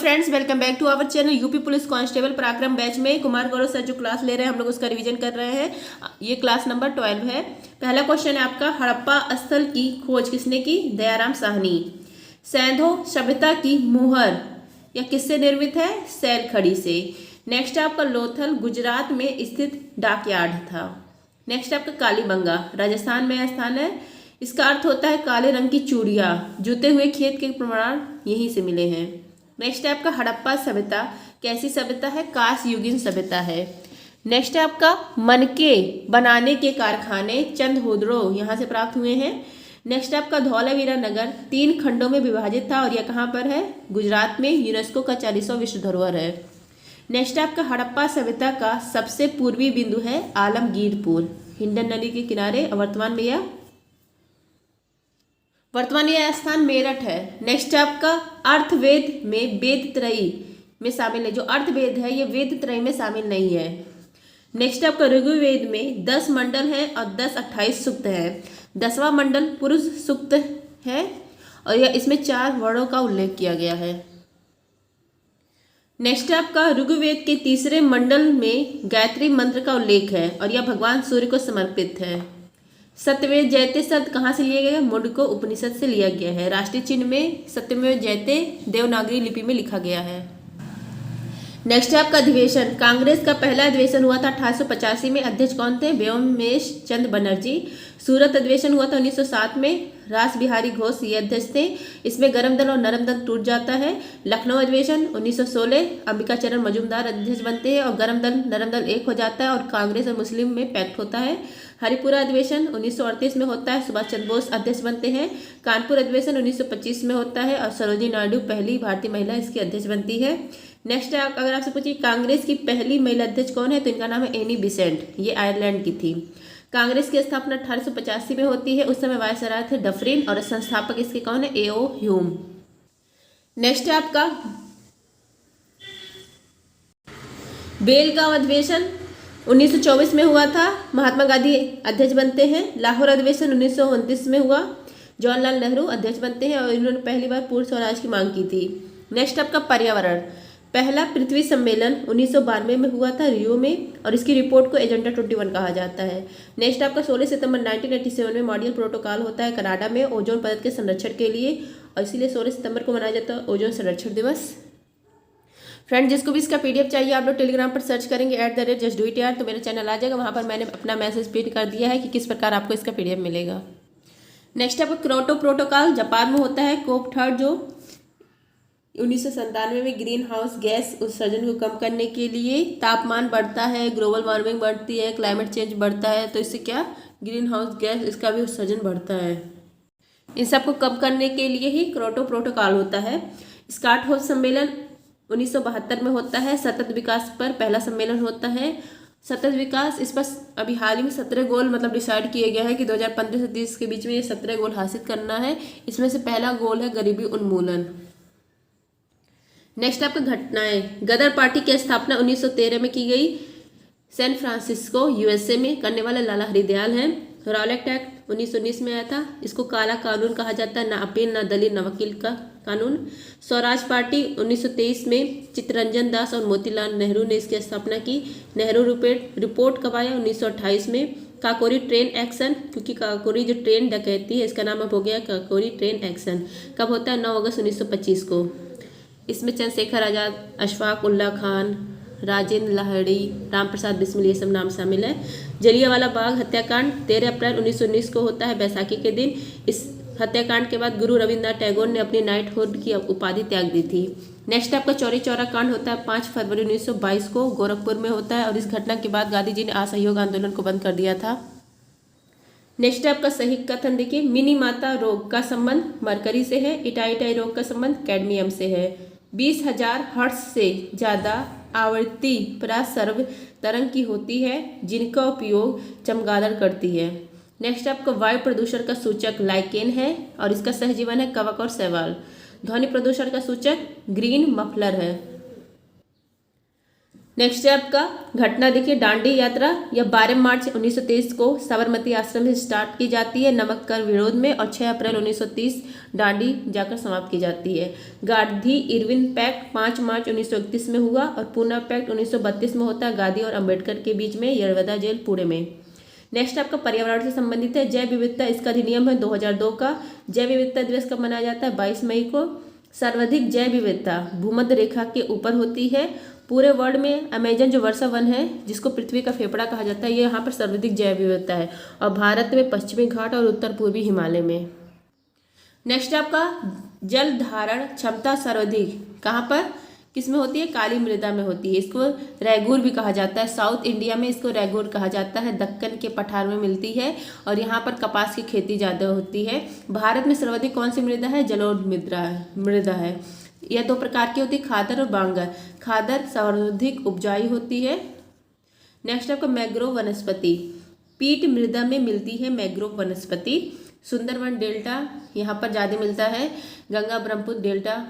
Friends, welcome back to our channel. UP police constable Parakram batch में Kumar Gaurav sir जो class ले रहे हैं हम लोग उसका रिवीजन कर रहे हैं। ये क्लास नंबर 12 है। पहला क्वेश्चन है आपका, हड़प्पा स्थल की खोज किसने की? दयाराम साहनी। सैंधो सभ्यता की मुहर या किससे निर्मित है? सैल खड़ी से। नेक्स्ट आपका लोथल गुजरात में स्थित डाकयार्ड था। नेक्स्ट आपका कालीबंगा राजस्थान में स्थान है। इसका अर्थ होता है काले रंग की चूड़ियाँ। जूते हुए खेत के प्रमाण यहीं से मिले हैं। नेक्स्ट है आपका हड़प्पा सभ्यता कैसी सभ्यता है? कांस्य युगीन सभ्यता है। नेक्स्ट है आपका मनके बनाने के कारखाने चंदहोद्रो यहाँ से प्राप्त हुए हैं। नेक्स्ट आपका धौलावीरा नगर 3 खंडों में विभाजित था और यह कहाँ पर है? गुजरात में। यूनेस्को का 40वां विश्व धरोहर है। नेक्स्ट आपका हड़प्पा सभ्यता का सबसे पूर्वी बिंदु है आलमगीरपुर, हिंडन नदी के किनारे। वर्तमान यह स्थान मेरठ है। नेक्स्ट आपका अर्थवेद में वेद त्रयी में शामिल है। जो अर्थवेद है ये वेद त्रयी में शामिल नहीं है। नेक्स्ट आपका ऋग्वेद में 10 मंडल है और 28 सूक्त है। 10वां मंडल पुरुष सूक्त है और यह इसमें 4 वर्णों का उल्लेख किया गया है। नेक्स्ट आपका ऋग्वेद के 3रे मंडल में गायत्री मंत्र का उल्लेख है और यह भगवान सूर्य को समर्पित है। सत्यमेव जयते शब्द कहाँ से लिया गया है? मुंडको उपनिषद से लिया गया है। राष्ट्रीय चिन्ह में सत्यमेव जयते देवनागरी लिपि में लिखा गया है। नेक्स्ट है आपका अधिवेशन। कांग्रेस का पहला अधिवेशन हुआ था 1885 में। अध्यक्ष कौन थे? व्योमेश चंद्र बनर्जी। सूरत अधिवेशन हुआ था 1907 में। रास बिहारी घोष ये अध्यक्ष थे। इसमें गरम दल और नरम दल टूट जाता है। लखनऊ अधिवेशन 1916 अंबिका चरण मजूमदार अध्यक्ष बनते हैं और गरम दल नरम दल एक हो जाता है और कांग्रेस और मुस्लिम में पैक्ट होता है। हरिपुरा अधिवेशन 1938 में होता है, सुभाष चंद्र बोस अध्यक्ष बनते हैं। कानपुर अधिवेशन 1925 में होता है और सरोजिनी नायडू पहली भारतीय महिला इसकी अध्यक्ष बनती है। नेक्स्ट अगर आपसे पूछिए कांग्रेस की पहली महिला अध्यक्ष कौन है, तो इनका नाम है एनी बिसेंट। ये आयरलैंड की थी। कांग्रेस की स्थापना 1885 में होती है। उस समय वायसराय थे डफरिन और संस्थापक इसके कौन है? A.O. ह्यूम। नेक्स्ट है आपका बेलगांव अधिवेशन 1924 में हुआ था। महात्मा गांधी अध्यक्ष बनते हैं। लाहौर अधिवेशन 1929 में हुआ। जवाहरलाल नेहरू अध्यक्ष बनते हैं और इन्होंने पहली बार पूर्ण स्वराज की मांग की थी। नेक्स्ट आपका पर्यावरण। पहला पृथ्वी सम्मेलन 1992 में हुआ था रियो में और इसकी रिपोर्ट को एजेंडा 21 कहा जाता है। नेक्स्ट आपका 16 सितंबर 1987 में मॉन्ट्रियल प्रोटोकॉल होता है कनाडा में ओजोन परत के संरक्षण के लिए और इसीलिए 16 सितंबर को मनाया जाता है ओजोन संरक्षण दिवस। फ्रेंड, जिसको भी इसका पीडीएफ चाहिए आप लोग टेलीग्राम पर सर्च करेंगे @justdoityar, तो मेरा चैनल आ जाएगा। वहाँ पर मैंने अपना मैसेज पिन कर दिया है कि किस प्रकार आपको इसका पीडीएफ मिलेगा। नेक्स्ट आपका क्योटो प्रोटोकॉल जापान में होता है। COP3 जो 1997 में ग्रीन हाउस गैस उत्सर्जन को कम करने के लिए तापमान बढ़ता है, ग्लोबल वार्मिंग बढ़ती है, क्लाइमेट चेंज बढ़ता है, तो इससे क्या ग्रीन हाउस गैस इसका भी उत्सर्जन बढ़ता है। इन सबको कम करने के लिए ही क्योटो प्रोटोकॉल होता है। स्काटहोफ सम्मेलन 1972 में होता है। सतत विकास पर पहला सम्मेलन होता है। सतत विकास इस पर अभी हाल ही में 17 गोल मतलब डिसाइड किए गया है कि 2015 से 30 के बीच में ये 17 गोल हासिल करना है। इसमें से पहला गोल है गरीबी उन्मूलन। नेक्स्ट आपका घटनाएं। गदर पार्टी की स्थापना 1913 में की गई। सैन फ्रांसिस्को USA में करने वाले लाला हरिदयाल हैं। रॉलेट एक्ट 1919 में आया था। इसको काला कानून कहा जाता है, ना अपील ना दलील ना वकील का कानून। स्वराज पार्टी 1923 में चित्तरंजन दास और मोतीलाल नेहरू ने इसकी स्थापना की। नेहरू रिपोर्ट कब आया? 1928 में। काकोरी ट्रेन एक्शन, क्योंकि काकोरी जो ट्रेन डकैती है इसका नाम अब हो गया काकोरी ट्रेन एक्शन। कब होता है? 9 अगस्त 1925 को। इसमें चंद्रशेखर आजाद, अशफाक उल्ला खान, राजेंद्र लाहिड़ी, राम प्रसाद बिस्मिल ये सब नाम शामिल है। जलियांवाला बाग हत्याकांड 13 अप्रैल 1919 को होता है, बैसाखी के दिन। इस हत्याकांड के बाद गुरु रविन्द्रनाथ टैगोर ने अपनी नाइटहुड की उपाधि त्याग दी थी। नेक्स्ट आपका चौरी चौरा कांड होता है 5 फरवरी 1922 को गोरखपुर में होता है और इस घटना के बाद गांधी जी ने असहयोग आंदोलन को बंद कर दिया था। नेक्स्ट आपका सही कथन देखिए। मिनीमाता रोग का संबंध मरकरी से है। इटाई रोग का संबंध कैडमियम से है। 20,000 हर्ट्ज से ज़्यादा आवृत्ति परासर्व तरंग की होती है जिनका उपयोग चमगादड़ करती है। नेक्स्ट आपका वायु प्रदूषण का सूचक लाइकेन है और इसका सहजीवन है कवक और शैवाल। ध्वनि प्रदूषण का सूचक ग्रीन मफलर है। नेक्स्ट है आपका घटना देखिए, दांडी यात्रा यह 12 मार्च 1923 को साबरमती आश्रम से स्टार्ट की जाती है नमक कर विरोध में, और 6 अप्रैल 1930 दांडी जाकर समाप्त की जाती है। गांधी इरविन पैक्ट 5 मार्च 1931 में हुआ, और पूना पैक्ट 1932 में होता है गांधी और अंबेडकर के बीच में, यरवदा जेल पुणे में। नेक्स्ट आपका पर्यावरण से संबंधित है, जैव विविधता, इसका अधिनियम है 2002 का। जैव विविधता दिवस कब मनाया जाता है? 22 मई को। सर्वाधिक जैव विविधता भूमध्य रेखा के ऊपर होती है पूरे वर्ल्ड में। अमेजन जो वर्षा वन है, जिसको पृथ्वी का फेफड़ा कहा जाता है, ये यहाँ पर सर्वाधिक जैव विविधता है, और भारत में पश्चिमी घाट और उत्तर पूर्वी हिमालय में। नेक्स्ट आपका जल धारण क्षमता सर्वाधिक कहाँ पर, किस में होती है? काली मृदा में होती है। इसको रैगूर भी कहा जाता है, साउथ इंडिया में इसको रैगूर कहा जाता है, दक्कन के पठार में मिलती है, और यहाँ पर कपास की खेती ज़्यादा होती है। भारत में सर्वाधिक कौन सी मृदा है? जलोढ़ मृदा है। यह 2 प्रकार की होती है, खादर और बांगर। खादर सर्वाधिक उपजाऊ होती है। नेक्स्ट आपका मैंग्रोव वनस्पति, पीट मृदा में मिलती है मैंग्रोव वनस्पति। सुंदरवन डेल्टा यहाँ पर ज़्यादा मिलता है, गंगा ब्रह्मपुत्र डेल्टा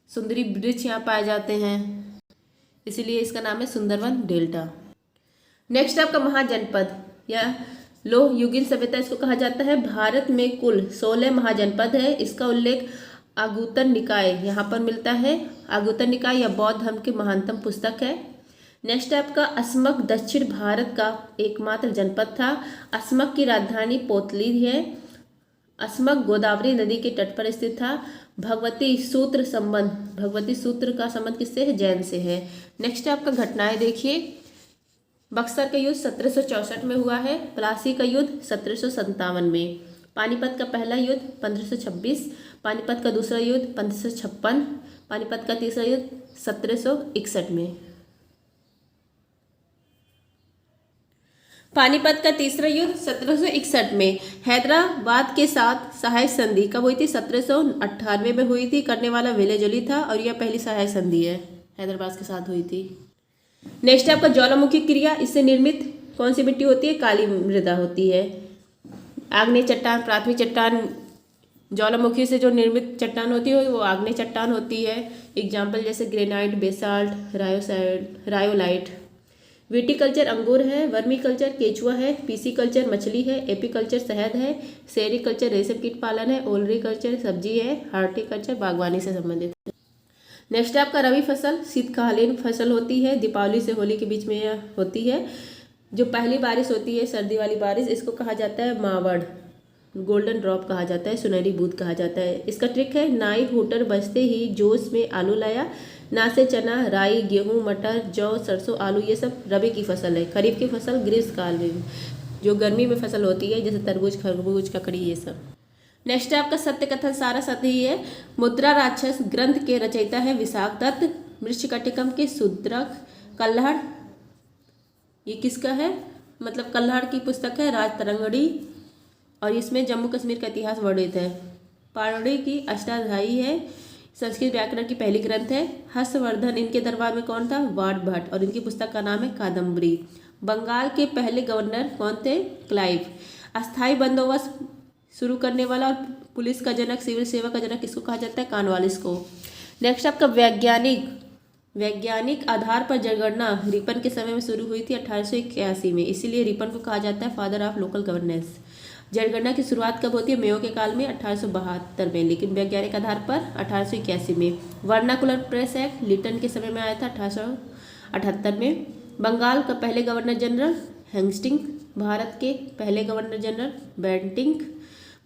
सुंदरी वृक्ष यहाँ पाए जाते हैं, इसीलिए इसका नाम है सुंदरवन डेल्टा। नेक्स्ट आपका महाजनपद या लोह युगीन सभ्यता इसको कहा जाता है। भारत में कुल 16 महाजनपद है। इसका उल्लेख आगुतर निकाय यहाँ पर मिलता है। आगुतर निकाय या बौद्ध धर्म की महानतम पुस्तक है। नेक्स्ट आपका असमक दक्षिण भारत का एकमात्र जनपद था। असमक की राजधानी पोतली है। असमक गोदावरी नदी के तट पर स्थित था। भगवती सूत्र का संबंध किससे है? जैन से है। नेक्स्ट आपका घटनाएं देखिए, बक्सर का युद्ध 1764 में हुआ है। प्लासी का युद्ध 1757 में। पानीपत का पहला युद्ध 1526, पानीपत का दूसरा युद्ध 1556, पानीपत का तीसरा युद्ध 1761 में। पानीपत का तीसरा युद्ध 1761 में। हैदराबाद के साथ सहायक संधि कब हुई थी? 1798 में हुई थी। करने वाला वेलेजली था, और यह पहली सहायक संधि है, हैदराबाद के साथ हुई थी। नेक्स्ट आपका ज्वालामुखी क्रिया, इससे निर्मित कौन सी मिट्टी होती है? काली मृदा होती है। आग्नेय चट्टान, प्राथमिक चट्टान, ज्वालामुखी से जो निर्मित चट्टान होती है वो आग्नेय चट्टान होती है। एग्जाम्पल जैसे ग्रेनाइट, बेसाल्ट, रायोलाइट। विटीकल्चर अंगूर है। वर्मी कल्चर केचुआ है। पीसी कल्चर मछली है। एपीकल्चर शहद है। सेरीकल्चर रेशम कीट पालन है। ओलरीकल्चर सब्जी है। हार्टिकल्चर बागवानी से संबंधित है। नेक्स्ट आपका रबी फसल शीतकालीन फसल होती है, दीपावली से होली के बीच में यह होती है। जो पहली बारिश होती है सर्दी वाली बारिश, इसको कहा जाता है मावड़, गोल्डन ड्रॉप कहा जाता है, सुनहरी बूंद कहा जाता है। इसका ट्रिक है, नाई हुटर बजते ही जोश में आलू लाया। ना से चना, राई, गेहूं, मटर, जौ, सरसों, आलू, ये सब रबी की फसल है। खरीफ की फसल ग्रीष्मकाल में, जो गर्मी में फसल होती है, जैसे तरबूज, खरबूज, ककड़ी, ये सब। नेक्स्ट आपका सत्य कथन सारा सत्य ही है। मुद्रा राक्षस ग्रंथ के रचयिता है विशाखदत्त। मृच्छकटिकम के शूद्रक। कल्हड़, ये किसका है? मतलब कल्हड़ की पुस्तक है, राज तरंगड़ी, और इसमें जम्मू कश्मीर का इतिहास वर्णित है। पारणी की अष्टाध्यायी है। संस्कृत व्याकरण की पहली ग्रंथ है। हर्षवर्धन इनके दरबार में कौन था? वार्ड भट्ट, और इनकी पुस्तक का नाम है कादम्बरी। बंगाल के पहले गवर्नर कौन थे? क्लाइव। अस्थायी बंदोबस्त शुरू करने वाला और पुलिस का जनक, सिविल सेवा का जनक किसको कहा जाता है? कॉर्नवालिस को। नेक्स्ट आपका वैज्ञानिक आधार पर जनगणना रिपन के समय में शुरू हुई थी 1881 में, इसीलिए रिपन को कहा जाता है फादर ऑफ लोकल गवर्नेंस। जनगणना की शुरुआत कब होती है? मेयो के काल में 1872 में, लेकिन वैज्ञानिक आधार पर 1881 में। वर्नाकुलर प्रेस एक्ट लिटन के समय में आया था 1878 में। बंगाल का पहले गवर्नर जनरल हेस्टिंग, भारत के पहले गवर्नर जनरल बेंटिंक,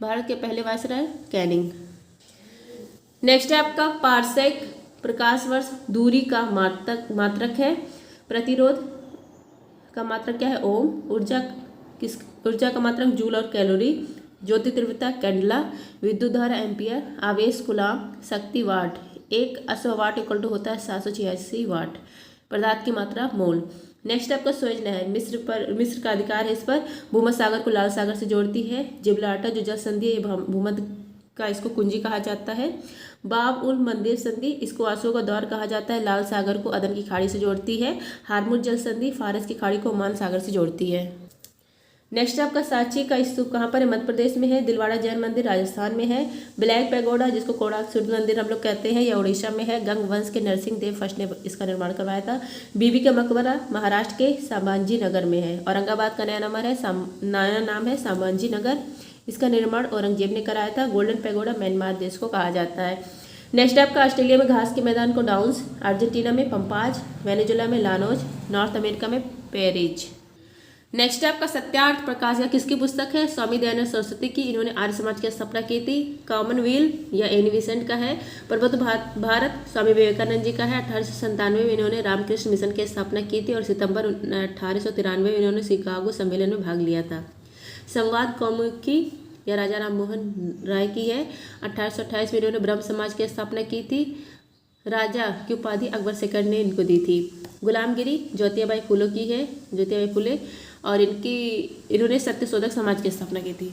भारत के पहले वायसराय कैनिंग। नेक्स्ट है आपका पारसेक प्रकाश वर्ष दूरी का मात्रक है। प्रतिरोध का मात्रक क्या है? ओम। ऊर्जा का मात्रक जूल और कैलोरी। ज्योति तीव्रता कैंडला। विद्युत धारा एम्पियर। आवेश कूलाम। शक्ति वाट। 1 वाट इक्वल टू होता है 786 वाट। पदार्थ की मात्रा मोल। नेक्स्ट आपका सुएज नहर मिस्र का अधिकार है इस पर। भूमध्य सागर को लाल सागर से जोड़ती है। जिब्राल्टर जो जल संधि है भूमध्य का, इसको कुंजी कहा जाता है। बाब उल मंदेब संधि, इसको आंसुओं का दौर कहा जाता है। लाल सागर को अदन की खाड़ी से जोड़ती है। हारमुज जल संधि फारस की खाड़ी को ओमान सागर से जोड़ती है। नेक्स्ट आपका सांची का स्तूप कहाँ पर है? मध्य प्रदेश में है। दिलवाड़ा जैन मंदिर राजस्थान में है। ब्लैक पैगोडा जिसको कोणार्क सूर्य मंदिर हम लोग कहते हैं, यह उड़ीसा में है। गंग वंश के नरसिंह देव फर्स्ट ने इसका निर्माण करवाया था। बीबी का मकबरा महाराष्ट्र के संभाजी नगर में है। औरंगाबाद का नया नाम है संभाजी नगर। इसका निर्माण औरंगजेब ने कराया था। गोल्डन पैगोडा म्यांमार देश को कहा जाता है। नेक्स्ट आपका ऑस्ट्रेलिया में घास के मैदान को डाउन्स, अर्जेंटीना में पंपाज, वेनेजुला में लानोज, नॉर्थ अमेरिका में पेरिज। नेक्स्ट आपका सत्यार्थ प्रकाश या किसकी पुस्तक है? स्वामी दयानंद सरस्वती की। इन्होंने आर्य समाज की स्थापना की थी। कॉमनवेल्थ या एनी बेसेंट का है। प्रबुद्ध भारत स्वामी विवेकानंद जी का है। 1897 में इन्होंने रामकृष्ण मिशन की स्थापना की थी और सितंबर 1893 में इन्होंने शिकागो सम्मेलन में भाग लिया था। संवाद कौमुदी या राजा राम मोहन राय की है। 1828 में इन्होंने ब्रह्म समाज की स्थापना की थी। राजा की उपाधि अकबर सेकंड ने इनको दी थी। गुलामगिरी ज्योतिबाई फुले की है, ज्योतिबाई फुले, और इन्होंने सत्यशोधक समाज की स्थापना की थी।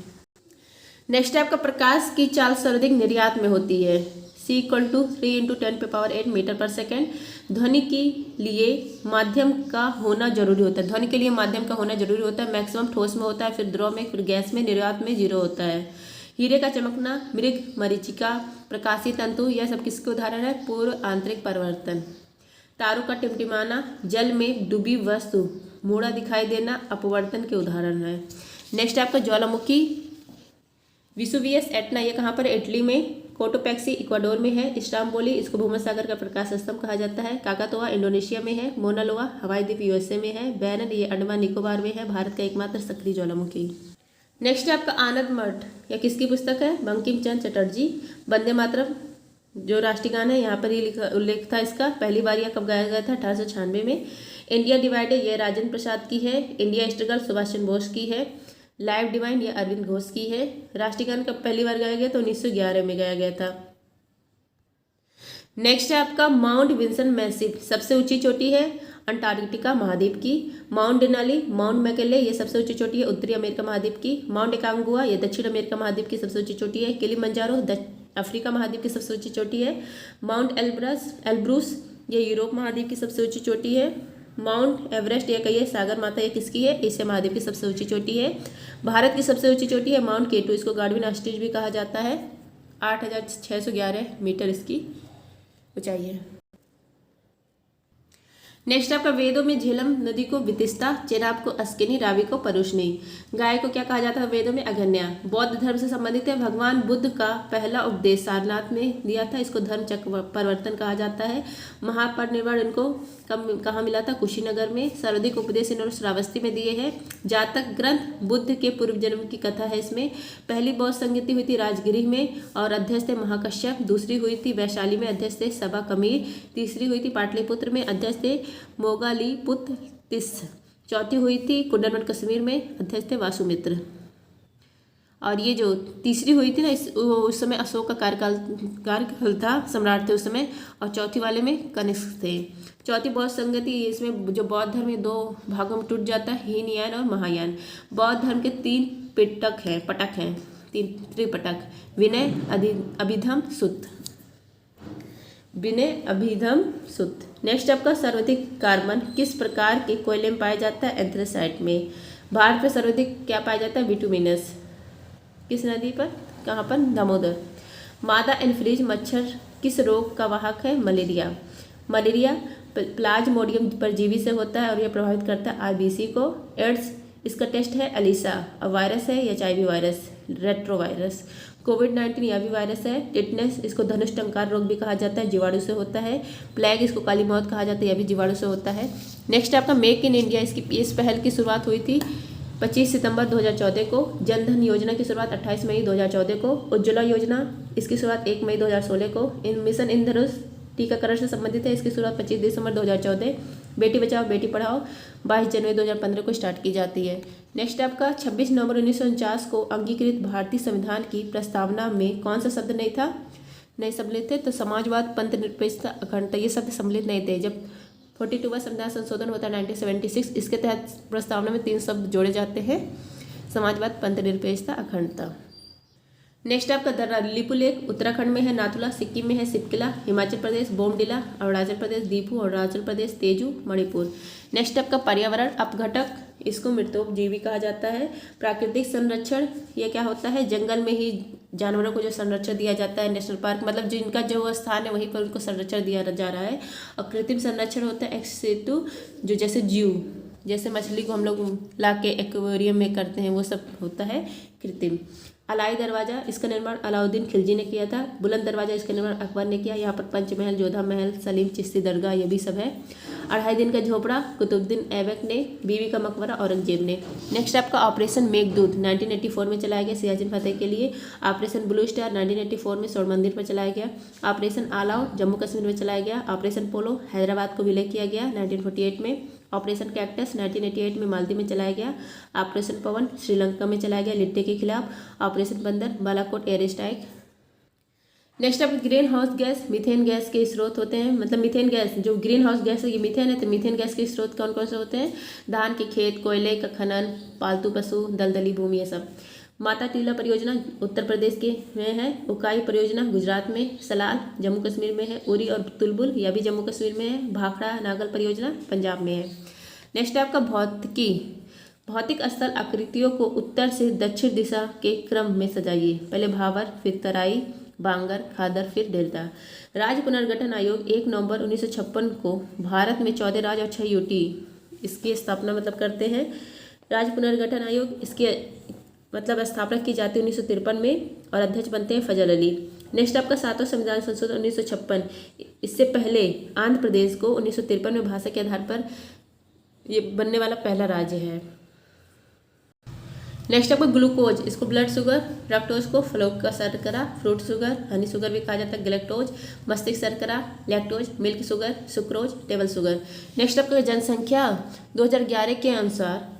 नेक्स्ट आपका प्रकाश की चाल सर्वाधिक निर्यात में होती है। C = 3 × 10⁸ मीटर पर सेकेंड। ध्वनि के लिए माध्यम का होना जरूरी होता है। ध्वनि के लिए माध्यम का होना जरूरी होता है। मैक्सिमम ठोस में होता है, फिर द्रव में, फिर गैस में, निर्वात में 0 होता है। हीरे का चमकना, मृग, मरीचिका, प्रकाशी तंतु, यह सब किसके उदाहरण है? पूर्व आंतरिक परिवर्तन। तारों का टिमटिमाना, जल में डूबी वस्तु मोड़ा दिखाई देना, अपवर्तन के उदाहरण है। नेक्स्ट आपका ज्वालामुखी विसुवियस एटना, ये कहाँ पर? इटली में। कोटोपैक्सी इक्वाडोर में है। इस्तांबुल इसको भूमध्यसागर का प्रकाश स्तंभ कहा जाता है। काकातोआ इंडोनेशिया में है। मोना लोआ हवाई द्वीप USA में है। बैनन ये अंडमान निकोबार में है। भारत का एकमात्र सक्रिय ज्वालामुखी। नेक्स्ट आपका आनंद मठ या किसकी पुस्तक है? बंकिम चंद्र चटर्जी। वंदे मातरम जो राष्ट्रीय गान है, यहाँ पर ही उल्लेख था इसका। पहली बार यह कब गाया गया था? 1896 में। इंडिया डिवाइडेड ये राजेंद्र प्रसाद की है। इंडिया स्ट्रगल सुभाष चंद्र बोस की है। लाइफ डिवाइन ये अरविंद घोष की है। राष्ट्रीय गान कब पहली बार गाया गया? तो 1911 में गाया गया था। नेक्स्ट है आपका माउंट विंसन मैसिव, सबसे ऊंची चोटी है अंटार्कटिका महाद्वीप की। माउंट डेनाली, माउंट मैकेले ये सबसे ऊंची चोटी है उत्तरी अमेरिका महाद्वीप की। माउंट एकांगुआ ये दक्षिण अमेरिका महाद्वीप की सबसे ऊंची चोटी है। किलिमंजारो अफ्रीका महाद्वीप की सबसे ऊंची चोटी है। माउंट एल्ब्रूस ये यूरोप महाद्वीप की सबसे ऊंची चोटी है। माउंट एवरेस्ट ये कहिए सागर माता ये किसकी है? एशिया महाद्वीप की सबसे ऊंची चोटी है। भारत की सबसे ऊंची चोटी है माउंट केटू, इसको गार्डविन ऑस्ट्रिच भी कहा जाता है। 8611 मीटर इसकी ऊंचाई है। नेक्स्ट आपका वेदों में झेलम नदी को वितिस्ता, चेनाब को अस्किनी, रावी को परुष्णी। गाय को क्या कहा जाता है वेदों में? अगन्या। बौद्ध धर्म से संबंधित है। भगवान बुद्ध का पहला उपदेश सारनाथ में दिया था, इसको धर्म चक्र परिवर्तन कहा जाता है। महापरिनिर्वाण इनको कहाँ मिला था? कुशीनगर में। सर्वाधिक उपदेश इन्होंने श्रावस्ती में दिए हैं। जातक ग्रंथ बुद्ध के पूर्व जन्म की कथा है इसमें। पहली बौद्ध संगति हुई थी राजगिरी में और अध्यक्ष थे महाकश्यप। दूसरी हुई थी वैशाली में, अध्यक्ष थे सभा कमीर। तीसरी हुई थी पाटलिपुत्र में, अध्यक्ष थे मोगालीपुत्र तिस। चौथी हुई थी कुंडनवन कश्मीर में, अध्यक्ष थे वासुमित्र। और ये जो तीसरी हुई थी ना उस समय अशोक का कार्यकाल था, सम्राट थे उस समय। और चौथी वाले में कनिष्क थे। चौथी बौद्ध संगति, इसमें जो बौद्ध धर्म दो भागों में टूट जाता है, हीनयान और महायान। बौद्ध धर्म के 3 पटक हैं, 3 त्रिपटक। विनय, अभिधम, सुत्त। विनय, अभिधम, सुत्त। नेक्स्ट आपका सर्वाधिक कार्बन किस प्रकार के कोयले में पाया जाता है? एंथ्रेसाइट में। भारत में सर्वाधिक क्या पाया जाता है? बिटुमिनस। किस नदी पर? कहाँ पर? दामोदर। मादा एनफ्रीज मच्छर किस रोग का वाहक है? मलेरिया। मलेरिया प्लाज्मोडियम परजीवी से होता है और यह प्रभावित करता है RBC को। एड्स इसका टेस्ट है एलिसा। वायरस है HIV वायरस, रेट्रोवायरस। कोविड-19 यह भी वायरस है। टिटनेस इसको धनुष टंकार रोग भी कहा जाता है, जीवाणु से होता है। प्लेग इसको काली मौत कहा जाता है, यह भी जीवाणु से होता है। नेक्स्ट आपका मेक इन इंडिया, इस पहल की शुरुआत हुई थी 25 सितंबर 2014 को। जनधन योजना की शुरुआत 28 मई 2014 को। उज्ज्वला योजना इसकी शुरुआत 1 मई 2016 को। मिशन इंद्रधनुष टीकाकरण से संबंधित है, इसकी शुरुआत 25 दिसंबर 2014। बेटी बचाओ बेटी पढ़ाओ 22 जनवरी 2015 को स्टार्ट की जाती है। नेक्स्ट आपका 26 नवंबर 1949 को अंगीकृत भारतीय संविधान की प्रस्तावना में कौन सा शब्द नहीं था? नहीं सम्मिलित थे, तो समाजवाद, पंथ निरपेक्षता, अखंडता ये शब्द सम्मिलित नहीं थे। जब 42वां संविधान संशोधन होता है 1976, इसके तहत प्रस्तावना में 3 शब्द जोड़े जाते हैं, समाजवाद, पंथ निरपेक्षता, अखंडता। नेक्स्ट आपका दर्रा लिपु लेक उत्तराखंड में है। नाथुला सिक्किम में है। सिपकिला हिमाचल प्रदेश। बोमडिला अरुणाचल प्रदेश। दीपू अरुणाचल प्रदेश। तेजू मणिपुर। नेक्स्ट आपका पर्यावरण अपघटक इसको मृतोपजीवी कहा जाता है। प्राकृतिक संरक्षण, ये क्या होता है, जंगल में ही जानवरों को जो संरक्षण दिया जाता है, नेशनल पार्क मतलब जिनका जो स्थान है वहीं पर उनको संरक्षण दिया जा रहा है। और कृत्रिम संरक्षण होता है एक्स सितु, जो जैसे जू, जैसे मछली को हम लोग ला के एक्वेरियम में करते हैं, वो सब होता है कृत्रिम। अलाई दरवाज़ा, इसका निर्माण अलाउद्दीन खिलजी ने किया था। बुलंद दरवाज़ा, इसका निर्माण अकबर ने किया। यहाँ पर पंचमहल, जोधा महल, सलीम चिश्ती दरगाह, ये भी सब है। 2.5 दिन का झोपड़ा, कुतुबुद्दीन ऐबक ने। बीवी का मकबरा, औरंगजेब ने। नेक्स्ट आपका ऑपरेशन मेघदूत 1984 में चलाया गया सियाचिन फतेह के लिए। ऑपरेशन ब्लू स्टार 1984 में स्वर्ण मंदिर पर चलाया गया। Operation all out Jammu Kashmir में चलाया गया। ऑपरेशन पोलो हैदराबाद को विलय किया गया 1948 में। ऑपरेशन कैक्टस 1988 में मालदीव में चलाया गया। ऑपरेशन पवन श्रीलंका में चलाया गया लिट्टे के खिलाफ। ऑपरेशन बंदर बालाकोट एयर स्ट्राइक। नेक्स्ट आपको green house gas, methane gas के स्रोत होते हैं, मतलब मीथेन गैस जो ग्रीन हाउस गैस है ये मीथेन है, तो मीथेन गैस के स्रोत कौन कौन से होते हैं, धान के खेत, कोयले का खनन, पालतू पशु, दलदली भूमि, ये सब। माता टीला परियोजना उत्तर प्रदेश के में है। उकाई परियोजना गुजरात में, सलाल जम्मू कश्मीर में है। उरी और तुलबुल यह भी जम्मू कश्मीर में है। भाखड़ा नागल परियोजना पंजाब में है। नेक्स्ट है आपका भौतिकी, भौतिक स्थल आकृतियों को उत्तर से दक्षिण दिशा के क्रम में सजाइए। पहले भावर, फिर तराई, बांगर, खादर, फिर डेल्टा। राज्य पुनर्गठन आयोग 1 नवंबर 1956 को भारत में 14 राज्य और 6 यूटी इसकी स्थापना मतलब करते हैं। राज्य पुनर्गठन आयोग इसके मतलब स्थापना की जाती है 1953 में और अध्यक्ष बनते हैं फजल अली। नेक्स्ट आपका 7वां संविधान संशोधन 1956, इससे पहले आंध्र प्रदेश को 1953 में भाषा के आधार पर ये बनने वाला पहला राज्य है। नेक्स्ट आपको ग्लूकोज, इसको ब्लड शुगर, फ्रक्टोज को फ्लोक का शर्करा, फ्रूट शुगर, हनी शुगर भी कहा जाता है, गैलेक्टोज, मस्तिष्क शर्करा, lactose, milk sugar, sucrose, table sugar. Next आपका जनसंख्या 2011 के अनुसार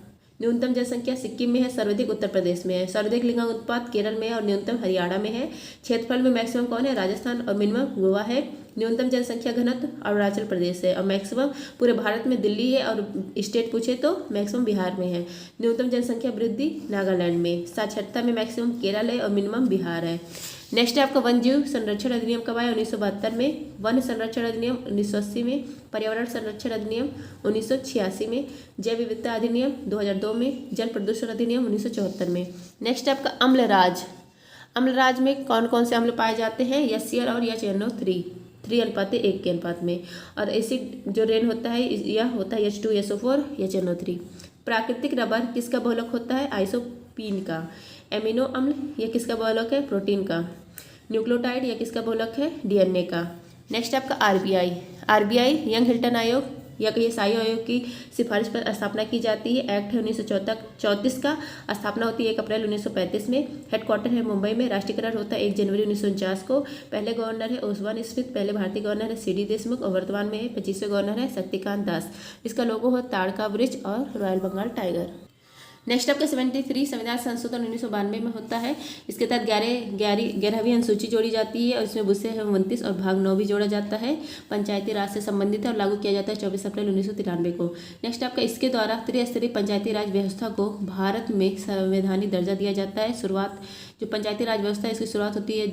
न्यूनतम जनसंख्या सिक्किम में है, सर्वाधिक उत्तर प्रदेश में है, सर्वाधिक लिंगानुपात अनुपात केरल में है और न्यूनतम हरियाणा में है। क्षेत्रफल में मैक्सिमम कौन है, राजस्थान, और मिनिमम गोवा है। न्यूनतम जनसंख्या घनत्व अरुणाचल प्रदेश है और मैक्सिमम पूरे भारत में दिल्ली है, और स्टेट पूछे तो मैक्सिमम बिहार में है। न्यूनतम जनसंख्या वृद्धि नागालैंड में, साक्षरता में मैक्सिमम केरल है और मिनिमम बिहार है। नेक्स्ट है आपका वन जीव संरक्षण अधिनियम कब आया, 1972 में। वन संरक्षण अधिनियम 1980 में। पर्यावरण संरक्षण अधिनियम 1986 में। जैव विविधता अधिनियम 2002 में। जल प्रदूषण अधिनियम 1974 में। नेक्स्ट है आपका अम्लराज, अम्लराज में कौन कौन से अम्ल पाए जाते हैं, HCl और HNO3 3:1 के अनुपात में। और एसिड जो रेन होता है यह होता है H2SO4 HNO3। प्राकृतिक रबर किसका बहुलक होता है, आइसोपीन का। एमिनो अम्ल यह किसका बहुलक है, प्रोटीन का। न्यूक्लियोटाइड यह किसका बहुलक है, DNA का। नेक्स्ट आपका RBI यंग हिल्टन आयोग या ISI आयोग की सिफारिश पर स्थापना की जाती है। एक्ट है 1934 का। स्थापना होती है 1 अप्रैल 1935 में। हेडक्वार्टर है मुंबई में। राष्ट्रीयकरण होता है 1 जनवरी 1949 को। पहले गवर्नर है ओसवान स्मिथ, पहले भारतीय गवर्नर है CD देशमुख और वर्तमान में है 25वें गवर्नर है शक्तिकांत दास। इसका लोगो है ताड़ का वृक्ष और रॉयल बंगाल टाइगर। नेक्स्ट आपका 73 संविधान संशोधन 1992 में होता है। इसके तहत 11वीं अनुसूची जोड़ी जाती है और इसमें विषय है 29 और भाग 9 भी जोड़ा जाता है। पंचायती राज से संबंधित है और लागू किया जाता है 24 अप्रैल 1993 को। नेक्स्ट आपका इसके द्वारा त्रिस्तरीय पंचायती राज व्यवस्था को भारत में संवैधानिक दर्जा दिया जाता है। शुरुआत जो पंचायती राज व्यवस्था है इसकी शुरुआत होती है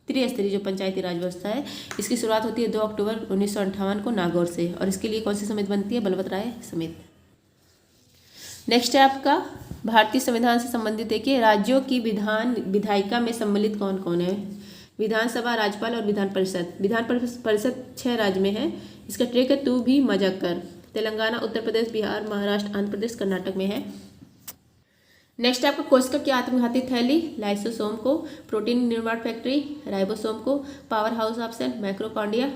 त्रिस्तरीय जो पंचायती राज व्यवस्था है इसकी शुरुआत होती है 2 अक्टूबर 1958 को नागौर से। और इसके लिए कौन सी समिति बनती है, बलवत राय समिति। नेक्स्ट है आपका भारतीय संविधान से संबंधित देखिए, राज्यों की विधायिका में सम्मिलित कौन कौन है, विधानसभा, राज्यपाल और विधान परिषद। विधान परिषद 6 राज्य में है। इसका ट्रिक है तू भी मजा कर। तेलंगाना, उत्तर प्रदेश, बिहार, महाराष्ट्र, आंध्र प्रदेश, कर्नाटक में है। नेक्स्ट आपका कोशिका की आत्मघाती थैली, लाइसोसोम को। प्रोटीन निर्माण फैक्ट्री, राइबोसोम को। Power house of cell, mitochondria.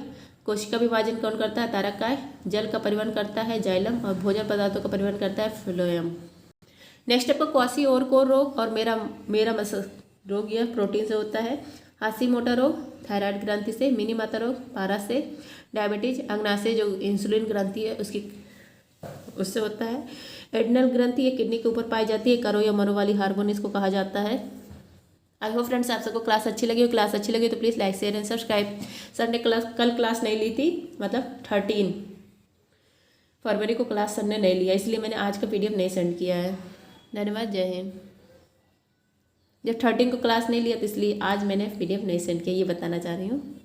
कोशिका विभाजन कौन करता है, तारकाय। जल का परिवहन करता है जाइलम और भोजन पदार्थों का परिवहन करता है फ्लोएम। नेक्स्ट आपका क्वासी-ओरकोर रोग और मेरा मसल रोग, यह प्रोटीन से होता है। हाशीमोटो रोग थायराइड ग्रंथि से। मिनी माता रोग पारा से। डायबिटीज अग्नाशय जो इंसुलिन ग्रंथि है उससे होता है। एड्रिनल ग्रंथि ये किडनी के ऊपर पाई जाती है। करो या मरो वाली हार्मोन इसको कहा जाता है। आई होप फ्रेंड्स आप सबको क्लास अच्छी लगी हो। क्लास अच्छी लगी तो please like share and subscribe. Sir ने कल क्लास नहीं ली थी, मतलब 13 फरवरी को क्लास सर ने नहीं लिया, इसलिए मैंने आज का PDF नहीं सेंड किया है। धन्यवाद, जय हिंद। जब 13 को क्लास नहीं लिया तो इसलिए आज मैंने PDF नहीं सेंड किया, ये बताना चाह रही हूँ।